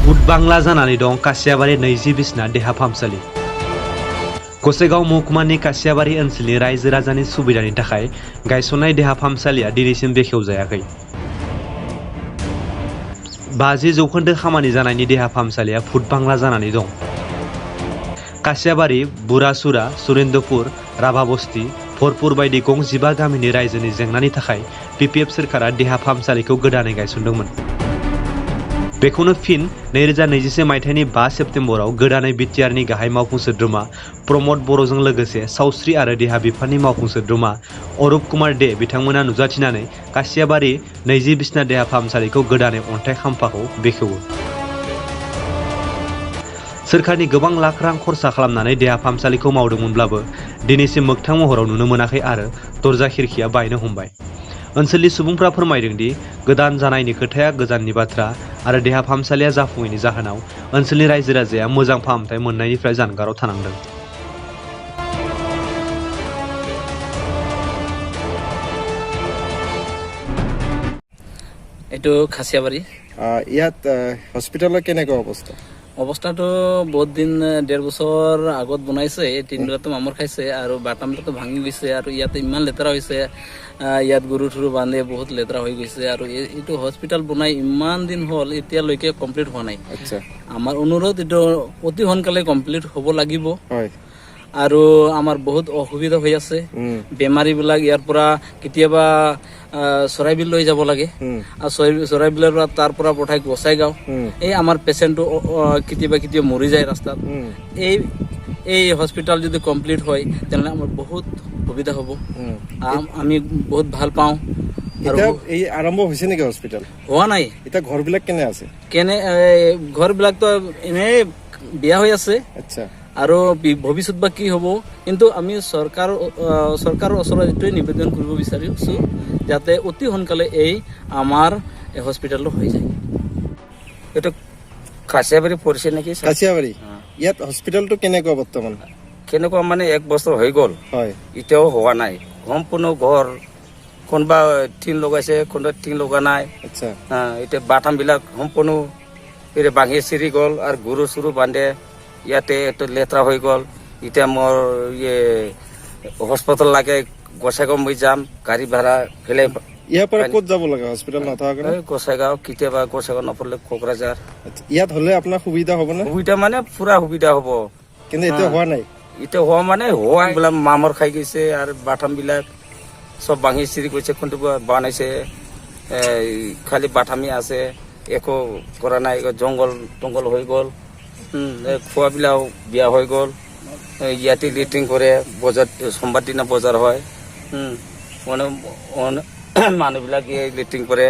भुट बांग्ला जानानै दं कासियाबारि 20 बिसना देहा फाहामसालि। गसाइगाव महकुमानि कासियाबारि ओनसोलनि रायजो राजानि सुबिदानि थाखाय गायसननाय देहा फाहामसालिया दिनैसिम बेखेवजायाखै। 50% खामानि जानायनि देहा फाहामसालिया भुट बांग्ला जानानै दं। कासियाबारि, बुरासुरा, सुरेन्द्रपुर, राभाबस्ति, भरपुर बायदि गं 15 गामिनि रायजोनि जेंनानि थाखाय पिपिएफ सोरखारा देहा फाहामसालिखौ गोदानै गायसनदोंमोन। बेखौनो फिन 2021 मायथाइनि 5 सेप्तेम्बराव गोदानै बिटिआरनि गाहाय मावफुं सोद्रोमा प्रमद बर'जों लोगोसे सावस्रि आरो देहा बिफाननि मावफुं सोद्रोमा अरुप कुमार दे बिथांमोना नुजाथिनानै कासियाबारि 20 बिसना देहा फाहामसालिखौ गोदानै अन्थाइ खाम्फाखौ बेखेवो। सोरखारनि गोबां लाख रां खरसा खालामनानै देहा फाहामसालिखौ मावदोंमोनब्लाबो दिनैसिम मोगथां महराव नुनो मोनाखै आरो दरजा खिरखिया बायनो हमबाय। ओनसोलनि सुबुंफ्रा फोरमायदों दि गोदान जानायनि खोथाया गोजाननि बाथ्रा आरो देहा फाहामसालिया जाफुङैनि जाहोनाव ओनसोलनि रायजो राजाया मोजां फाहामथाय मोननायनिफ्राय जानगाराव थानांदों। এইটো খাচিয়াবাৰী। ইয়াত হস্পিটেলৰ কেনেকুৱা অৱস্থা? অৱস্থাটো বহুত দিন 1.5 বছৰ আগত বনাইছে। 3 বিলাতো মামৰ খাইছে আৰু বাটামটো ভাঙি গৈছে আৰু ইয়াতে ইমান লেতেৰা হৈছে। ইয়াত গৰু থৰু বান্ধে বহুত লেতেৰা হৈ গৈছে আৰু এইটো হস্পিটেল বনাই ইমান দিন হ'ল এতিয়ালৈকে কমপ্লিট হোৱা নাই। আচ্ছা, আমাৰ অনুৰোধ এইটো অতি সোনকালে কমপ্লিট হ'ব লাগিব। হয়। আৰু আমাৰ বহুত অসুবিধা হৈ আছে। বেমাৰীবিলাক ইয়াৰ পৰা কেতিয়াবা চৰাইবিল লৈ যাব লাগে আৰু চৰাইবিলৰ পৰা তাৰ পৰা পঠাই গোসাইগাঁও। এই আমাৰ পেচেণ্টটো কেতিয়াবা মৰি যায় ৰাস্তাত। এই হস্পিটেল যদি কমপ্লিট হয় তেনেহ'লে আমাৰ বহুত সুবিধা হ'ব। আমি বহুত ভাল পাওঁ। এই আৰম্ভ হৈছে নেকি হস্পিটেল? হোৱা নাই। এতিয়া ঘৰবিলাক কেনে আছে? ঘৰবিলাকতো এনেই বেয়া হৈ আছে। আচ্ছা, আৰু ভৱিষ্যত বা কি হ'ব, কিন্তু আমি চৰকাৰৰ ওচৰত এইটোৱে নিবেদন কৰিব বিচাৰিছো যাতে অতি সোনকালে আমাৰ হস্পিটেলটো হৈ যায়। এইটো কাছিয়াবাৰী পৰিছে নেকি? কাছিয়াবাৰী। ইয়াত হস্পিটেলটো কেনেকুৱা বৰ্তমান? কেনেকুৱা মানে 1 বছৰ হৈ গ'ল, হয়, এতিয়াও হোৱা নাই। সম্পূৰ্ণ ঘৰ কোনোবা টিন লগাইছে, কোনোবা টিন লগা নাই। আচ্ছা, এতিয়া বাটামবিলাক সম্পূৰ্ণ ভাঙি চিৰি গ'ল আৰু গৰু চৰু বান্ধে। ইয়াতে এইটো লেতেৰা হৈ গ'ল। এতিয়া মোৰ হস্পিটেল লাগে, গোসাইগাঁও মই যাম, গাড়ী ভাড়া ফেলে। ইয়াৰ পৰা ক'ত যাব লাগে হস্পিটেল নাথাকে? গোসাইগাঁও, কেতিয়াবা গোসাইগাঁও নপৰিলে কোকৰাঝাৰ। ইয়াত হ'লে আপোনাৰ সুবিধা হ'ব নে? সুবিধা মানে পুৰা সুবিধা হ'ব, কিন্তু এতিয়া হোৱা নাই। এতিয়া হোৱা মানে বিলাক মামৰ খাই গৈছে আৰু বাটামবিলাক চব ভাঙি চিৰি গৈছে। কোনটো বনাইছে খালি বাটামি আছে, একো কৰা নাই। জংঘল হৈ গ'ল। খোৱাবিলাক বিয়া হৈ গ'ল। ইয়াতে লেট্ৰিন কৰে, বজাৰ সোমবাৰ দিনা বজাৰ হয়। মানুহবিলাক লেট্ৰিন কৰে।